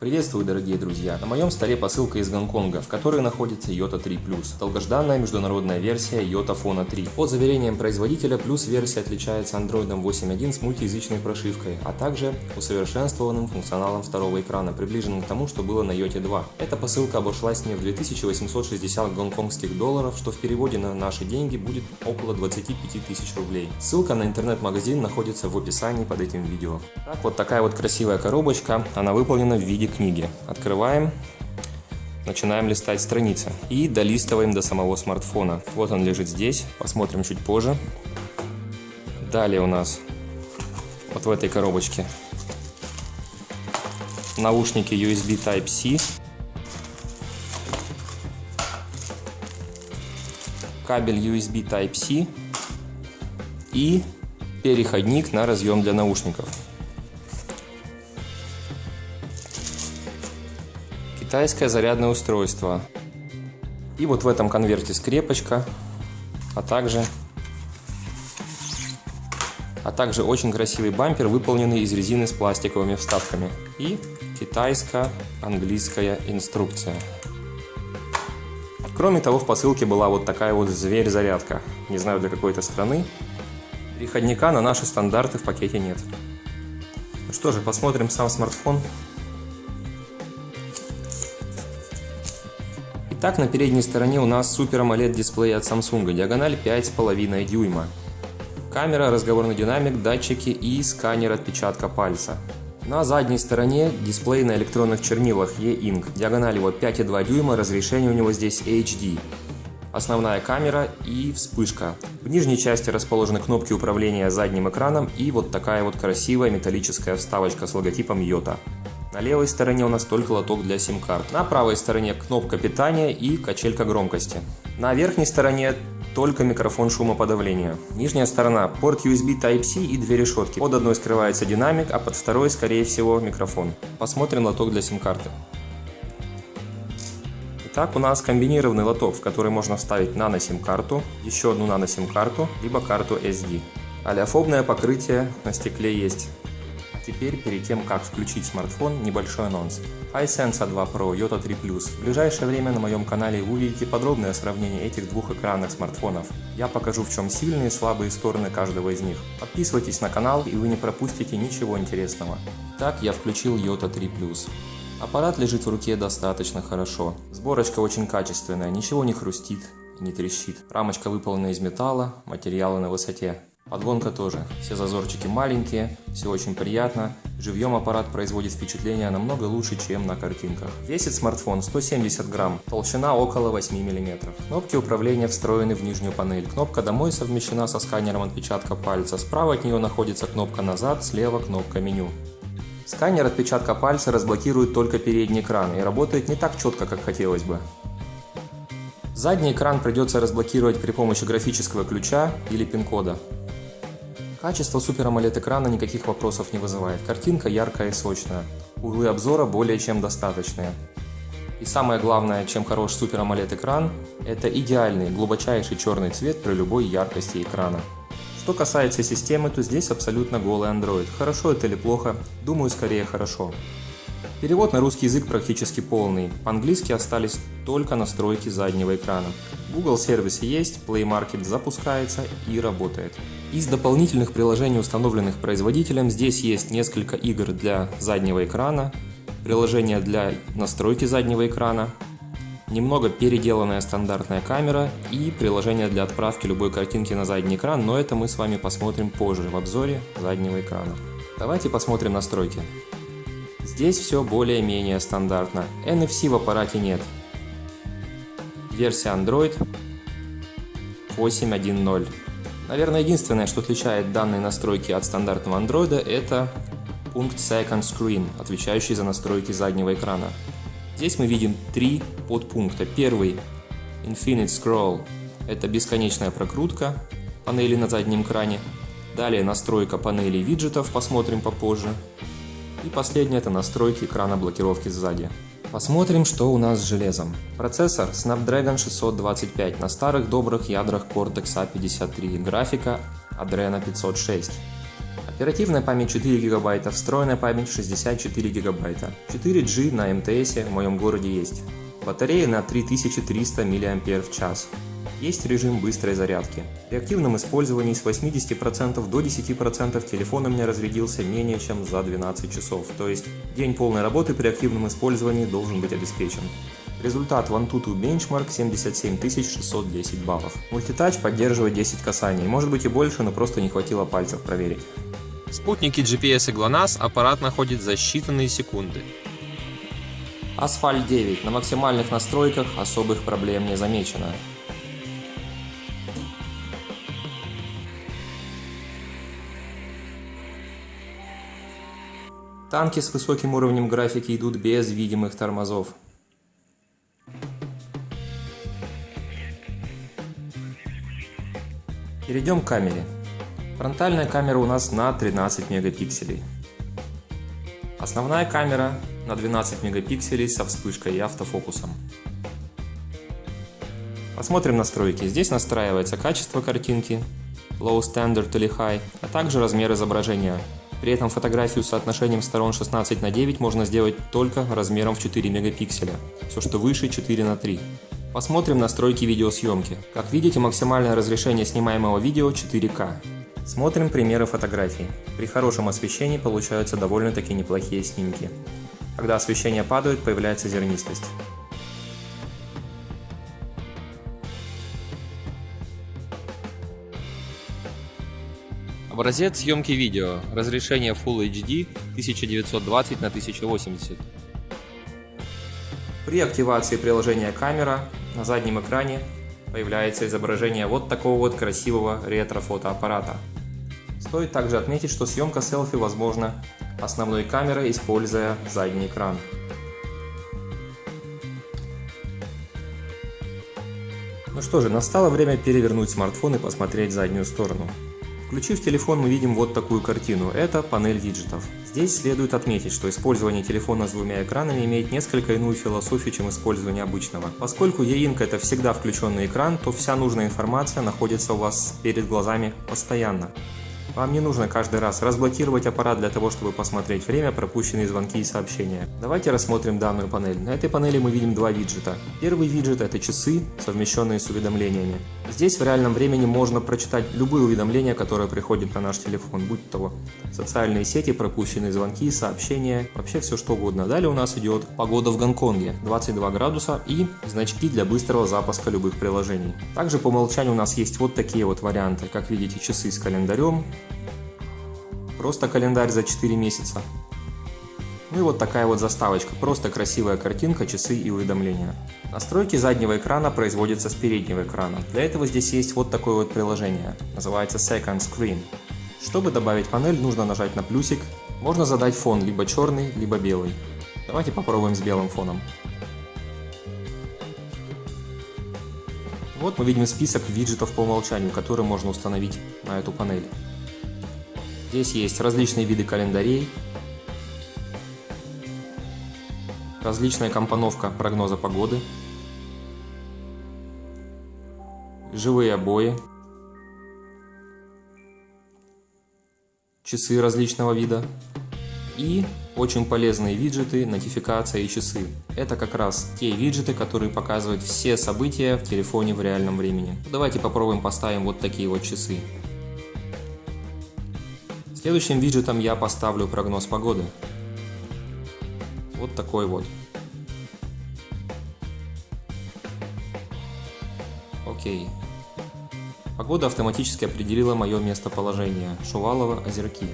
Приветствую, дорогие друзья! На моем столе посылка из Гонконга, в которой находится Yota 3 Plus, долгожданная международная версия Yota Phone 3. По заверениям производителя, Plus версия отличается Android 8.1 с мультиязычной прошивкой, а также усовершенствованным функционалом второго экрана, приближенным к тому, что было на Yota 2. Эта посылка обошлась мне в 2860 гонконгских долларов, что в переводе на наши деньги будет около 25 тысяч рублей. Ссылка на интернет-магазин находится в описании под этим видео. Так, вот такая вот красивая коробочка, она выполнена в виде книги. Открываем, начинаем листать страницы и долистываем до самого смартфона. Вот он лежит здесь, посмотрим чуть позже. Далее у нас вот в этой коробочке наушники USB Type-C, кабель USB Type-C и переходник на разъем для наушников. Китайское зарядное устройство. И вот в этом конверте скрепочка, а также очень красивый бампер, выполненный из резины с пластиковыми вставками. И китайско-английская инструкция. Кроме того, в посылке была вот такая вот зверь-зарядка. Не знаю, для какой-то страны. Переходника на наши стандарты в пакете нет. Ну что же, посмотрим сам смартфон. Итак, на передней стороне у нас Super AMOLED дисплей от Samsung, диагональ 5,5 дюйма. Камера, разговорный динамик, датчики и сканер отпечатка пальца. На задней стороне дисплей на электронных чернилах E-Ink, диагональ его 5,2 дюйма, разрешение у него здесь HD. Основная камера и вспышка. В нижней части расположены кнопки управления задним экраном и вот такая вот красивая металлическая вставочка с логотипом Yota. На левой стороне у нас только лоток для сим-карт. На правой стороне кнопка питания и качелька громкости. На верхней стороне только микрофон шумоподавления. Нижняя сторона – порт USB Type-C и две решетки. Под одной скрывается динамик, а под второй, скорее всего, микрофон. Посмотрим лоток для сим-карты. Итак, у нас комбинированный лоток, в который можно вставить нано-сим-карту, еще одну нано-сим-карту, либо карту SD. Олеофобное покрытие на стекле есть. Теперь, перед тем, как включить смартфон, небольшой анонс. Hisense A2 Pro, Yota 3 Plus. В ближайшее время на моем канале вы увидите подробное сравнение этих двух экранных смартфонов. Я покажу, в чем сильные и слабые стороны каждого из них. Подписывайтесь на канал, и вы не пропустите ничего интересного. Итак, я включил Yota 3 Plus. Аппарат лежит в руке достаточно хорошо. Сборочка очень качественная, ничего не хрустит и не трещит. Рамочка выполнена из металла, материалы на высоте. Подгонка тоже. Все зазорчики маленькие, все очень приятно. Живьем аппарат производит впечатление намного лучше, чем на картинках. Весит смартфон 170 грамм, толщина около 8 мм. Кнопки управления встроены в нижнюю панель. Кнопка «Домой» совмещена со сканером отпечатка пальца. Справа от нее находится кнопка «Назад», слева кнопка «Меню». Сканер отпечатка пальца разблокирует только передний экран и работает не так четко, как хотелось бы. Задний экран придется разблокировать при помощи графического ключа или пин-кода. Качество Super AMOLED экрана никаких вопросов не вызывает. Картинка яркая и сочная. Углы обзора более чем достаточные. И самое главное, чем хорош Super AMOLED экран, это идеальный глубочайший черный цвет при любой яркости экрана. Что касается системы, то здесь абсолютно голый Android. Хорошо это или плохо? Думаю, скорее хорошо. Перевод на русский язык практически полный. По-английски остались только настройки заднего экрана. Google сервисы есть, Play Market запускается и работает. Из дополнительных приложений, установленных производителем, здесь есть несколько игр для заднего экрана, приложение для настройки заднего экрана, немного переделанная стандартная камера и приложение для отправки любой картинки на задний экран, но это мы с вами посмотрим позже в обзоре заднего экрана. Давайте посмотрим настройки. Здесь все более-менее стандартно. NFC в аппарате нет. Версия Android 8.1.0. Наверное, единственное, что отличает данные настройки от стандартного Android, это пункт Second Screen, отвечающий за настройки заднего экрана. Здесь мы видим три подпункта. Первый Infinite Scroll – это бесконечная прокрутка панели на заднем экране. Далее настройка панели виджетов, посмотрим попозже. И последнее – это настройки экрана блокировки сзади. Посмотрим, что у нас с железом. Процессор Snapdragon 625 на старых добрых ядрах Cortex A53, графика Adreno 506. Оперативная память 4 ГБ, встроенная память 64 ГБ. 4G на МТС в моем городе есть. Батарея на 3300 мАч. Есть режим быстрой зарядки. При активном использовании с 80% до 10% телефон у меня разрядился менее чем за 12 часов, то есть день полной работы при активном использовании должен быть обеспечен. Результат AnTuTu Benchmark 77 610 баллов. Мультитач поддерживает 10 касаний, может быть и больше, но просто не хватило пальцев проверить. В спутнике GPS и GLONASS аппарат находит за считанные секунды. Asphalt 9 на максимальных настройках особых проблем не замечено. Танки с высоким уровнем графики идут без видимых тормозов. Перейдем к камере. Фронтальная камера у нас на 13 мегапикселей. Основная камера на 12 мегапикселей со вспышкой и автофокусом. Посмотрим настройки. Здесь настраивается качество картинки, Low Standard или High, а также размер изображения. При этом фотографию с соотношением сторон 16:9 можно сделать только размером в 4 мегапикселя, все что выше 4:3. Посмотрим настройки видеосъемки. Как видите, максимальное разрешение снимаемого видео 4К. Смотрим примеры фотографий. При хорошем освещении получаются довольно-таки неплохие снимки. Когда освещение падает, появляется зернистость. Образец съемки видео. Разрешение Full HD 1920 на 1080. При активации приложения камера на заднем экране появляется изображение вот такого вот красивого ретро-фотоаппарата. Стоит также отметить, что съемка селфи возможна основной камерой, используя задний экран. Ну что же, настало время перевернуть смартфон и посмотреть заднюю сторону. Включив телефон, мы видим вот такую картину. Это панель виджетов. Здесь следует отметить, что использование телефона с двумя экранами имеет несколько иную философию, чем использование обычного. Поскольку E-Ink это всегда включенный экран, то вся нужная информация находится у вас перед глазами постоянно. Вам не нужно каждый раз разблокировать аппарат для того, чтобы посмотреть время, пропущенные звонки и сообщения. Давайте рассмотрим данную панель. На этой панели мы видим два виджета. Первый виджет — это часы, совмещенные с уведомлениями. Здесь в реальном времени можно прочитать любые уведомления, которые приходят на наш телефон, будь то социальные сети, пропущенные звонки, сообщения, вообще все что угодно. Далее у нас идет погода в Гонконге, 22 градуса и значки для быстрого запуска любых приложений. Также по умолчанию у нас есть вот такие вот варианты. Как видите, часы с календарем, просто календарь за 4 месяца. Ну и вот такая вот заставочка, просто красивая картинка, часы и уведомления. Настройки заднего экрана производятся с переднего экрана. Для этого здесь есть вот такое вот приложение, называется Second Screen. Чтобы добавить панель, нужно нажать на плюсик. Можно задать фон либо черный, либо белый. Давайте попробуем с белым фоном. Вот мы видим список виджетов по умолчанию, которые можно установить на эту панель. Здесь есть различные виды календарей, различная компоновка прогноза погоды, живые обои, часы различного вида и очень полезные виджеты, нотификация и часы. Это как раз те виджеты, которые показывают все события в телефоне в реальном времени. Давайте попробуем поставим вот такие вот часы. Следующим виджетом я поставлю прогноз погоды. Вот такой вот. Окей. Погода автоматически определила мое местоположение. Шувалово, Озерки.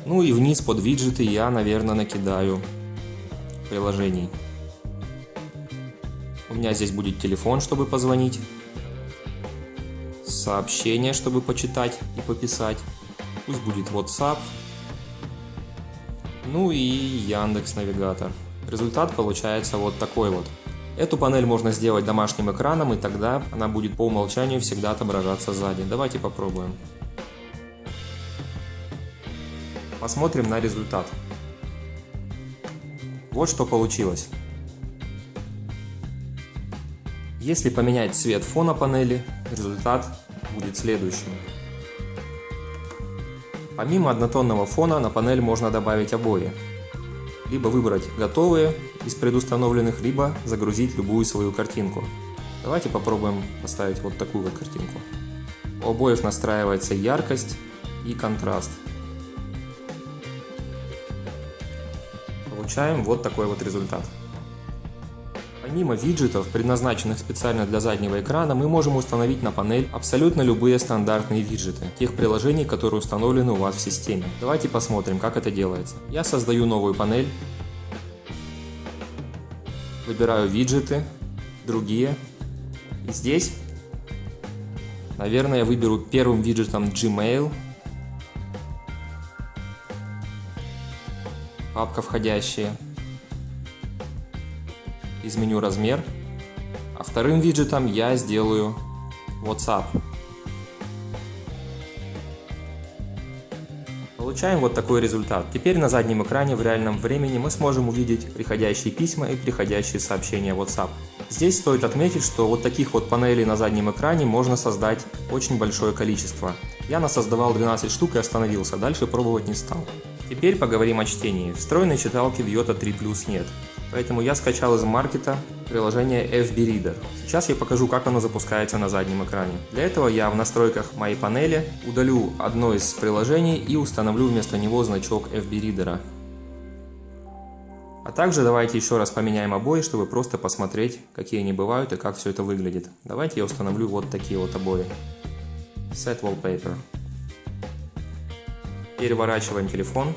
Ну и вниз под виджеты я, наверное, накидаю приложений. У меня здесь будет телефон, чтобы позвонить. Сообщение, чтобы почитать и пописать. Пусть будет WhatsApp. Ну и Яндекс.Навигатор. Результат получается вот такой вот. Эту панель можно сделать домашним экраном, и тогда она будет по умолчанию всегда отображаться сзади. Давайте попробуем. Посмотрим на результат. Вот что получилось. Если поменять цвет фона панели, результат будет следующим. Помимо однотонного фона на панель можно добавить обои. Либо выбрать готовые из предустановленных, либо загрузить любую свою картинку. Давайте попробуем поставить вот такую вот картинку. У обоев настраивается яркость и контраст. Получаем вот такой вот результат. Помимо виджетов, предназначенных специально для заднего экрана, мы можем установить на панель абсолютно любые стандартные виджеты, тех приложений, которые установлены у вас в системе. Давайте посмотрим, как это делается. Я создаю новую панель, выбираю виджеты, другие, и здесь, наверное, я выберу первым виджетом Gmail, папка входящие. Изменю размер, а вторым виджетом я сделаю WhatsApp. Получаем вот такой результат. Теперь на заднем экране в реальном времени мы сможем увидеть приходящие письма и приходящие сообщения WhatsApp. Здесь стоит отметить, что вот таких вот панелей на заднем экране можно создать очень большое количество. Я насоздавал 12 штук и остановился, дальше пробовать не стал. Теперь поговорим о чтении. Встроенной читалки в Yota 3 Plus нет. Поэтому я скачал из маркета приложение FB Reader. Сейчас я покажу, как оно запускается на заднем экране. Для этого я в настройках моей панели удалю одно из приложений и установлю вместо него значок FB Reader. А также давайте еще раз поменяем обои, чтобы просто посмотреть, какие они бывают и как все это выглядит. Давайте я установлю вот такие вот обои. Set Wallpaper. Переворачиваем телефон.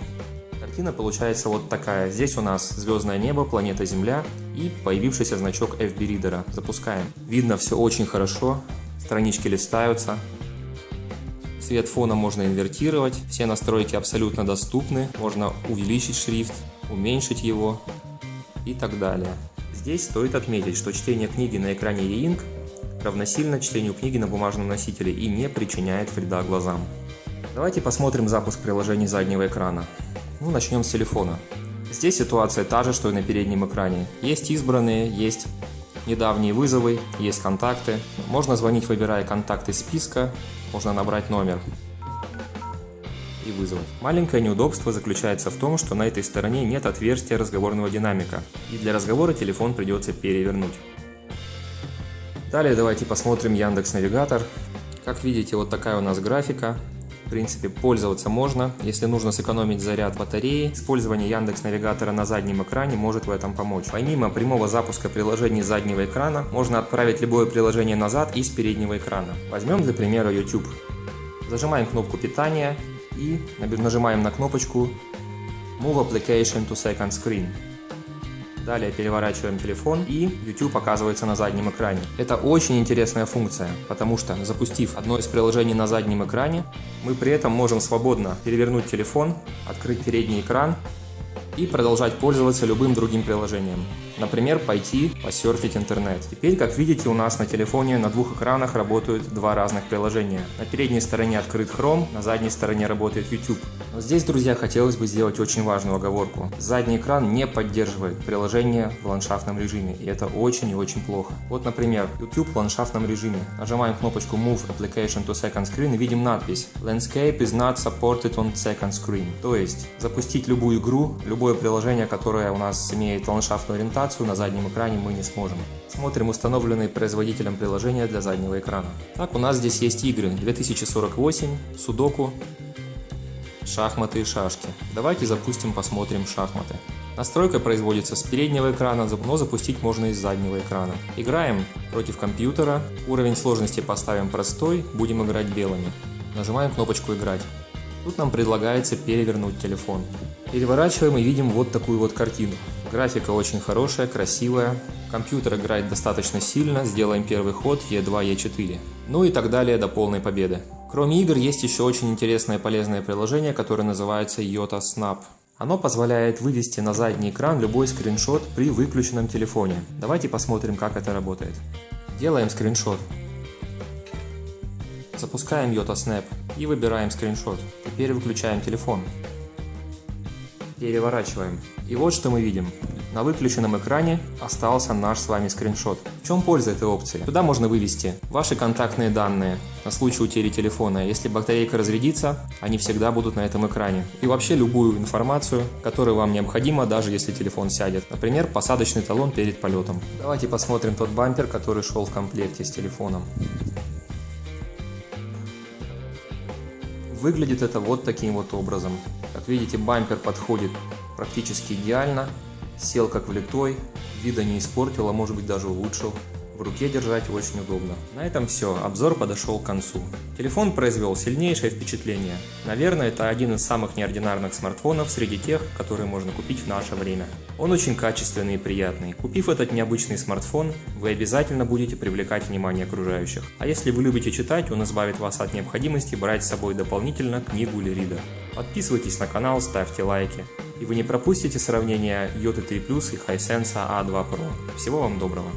Картина получается вот такая. Здесь у нас звездное небо, планета Земля и появившийся значок FB Reader. Запускаем. Видно все очень хорошо. Странички листаются. Цвет фона можно инвертировать. Все настройки абсолютно доступны. Можно увеличить шрифт, уменьшить его и так далее. Здесь стоит отметить, что чтение книги на экране E-Ink равносильно чтению книги на бумажном носителе и не причиняет вреда глазам. Давайте посмотрим запуск приложений заднего экрана. Начнем с телефона. Здесь ситуация та же, что и на переднем экране. Есть избранные, есть недавние вызовы, есть контакты. Можно звонить, выбирая контакты из списка, можно набрать номер и вызвать. Маленькое неудобство заключается в том, что на этой стороне нет отверстия разговорного динамика, и для разговора телефон придется перевернуть. Далее давайте посмотрим Яндекс.Навигатор. Как видите, вот такая у нас графика. В принципе, пользоваться можно. Если нужно сэкономить заряд батареи, использование Яндекс.Навигатора на заднем экране может в этом помочь. Помимо прямого запуска приложений заднего экрана, можно отправить любое приложение назад из переднего экрана. Возьмем для примера YouTube. Зажимаем кнопку питания и нажимаем на кнопочку Move Application to Second Screen. Далее переворачиваем телефон, и YouTube оказывается на заднем экране. Это очень интересная функция, потому что, запустив одно из приложений на заднем экране, мы при этом можем свободно перевернуть телефон, открыть передний экран и продолжать пользоваться любым другим приложением. Например, пойти посерфить интернет. Теперь, как видите, у нас на телефоне на двух экранах работают два разных приложения. На передней стороне открыт Chrome, на задней стороне работает YouTube. Но здесь, друзья, хотелось бы сделать очень важную оговорку. Задний экран не поддерживает приложение в ландшафтном режиме, и это очень и очень плохо. Вот, например, YouTube в ландшафтном режиме. Нажимаем кнопочку Move Application to Second Screen и видим надпись Landscape is not supported on second screen. То есть, запустить любую игру, любое приложение, которое у нас имеет ландшафтную ориентацию, на заднем экране мы не сможем. Смотрим установленные производителем приложения для заднего экрана. Так, у нас здесь есть игры 2048, Судоку, шахматы и шашки. Давайте запустим, посмотрим шахматы. Настройка производится с переднего экрана, но запустить можно из заднего экрана. Играем против компьютера. Уровень сложности поставим простой, будем играть белыми. Нажимаем кнопочку «Играть». Тут нам предлагается перевернуть телефон. Переворачиваем и видим вот такую вот картину. Графика очень хорошая, красивая. Компьютер играет достаточно сильно, сделаем первый ход Е2, Е4. Ну и так далее до полной победы. Кроме игр есть еще очень интересное и полезное приложение, которое называется Yota Snap. Оно позволяет вывести на задний экран любой скриншот при выключенном телефоне. Давайте посмотрим, как это работает. Делаем скриншот. Запускаем Yota Snap и выбираем скриншот. Теперь выключаем телефон. Переворачиваем. И вот что мы видим. На выключенном экране остался наш с вами скриншот. В чем польза этой опции? Туда можно вывести ваши контактные данные на случай утери телефона. Если батарейка разрядится, они всегда будут на этом экране. И вообще любую информацию, которая вам необходима, даже если телефон сядет. Например, посадочный талон перед полетом. Давайте посмотрим тот бампер, который шел в комплекте с телефоном. Выглядит это вот таким вот образом. Как видите, бампер подходит практически идеально. Сел как влитой, вида не испортил, а может быть даже улучшил. В руке держать очень удобно. На этом все, обзор подошел к концу. Телефон произвел сильнейшее впечатление. Наверное, это один из самых неординарных смартфонов среди тех, которые можно купить в наше время. Он очень качественный и приятный. Купив этот необычный смартфон, вы обязательно будете привлекать внимание окружающих. А если вы любите читать, он избавит вас от необходимости брать с собой дополнительно книгу или ридер. Подписывайтесь на канал, ставьте лайки. И вы не пропустите сравнение Yota 3 Plus и Hisense A2 Pro. Всего вам доброго!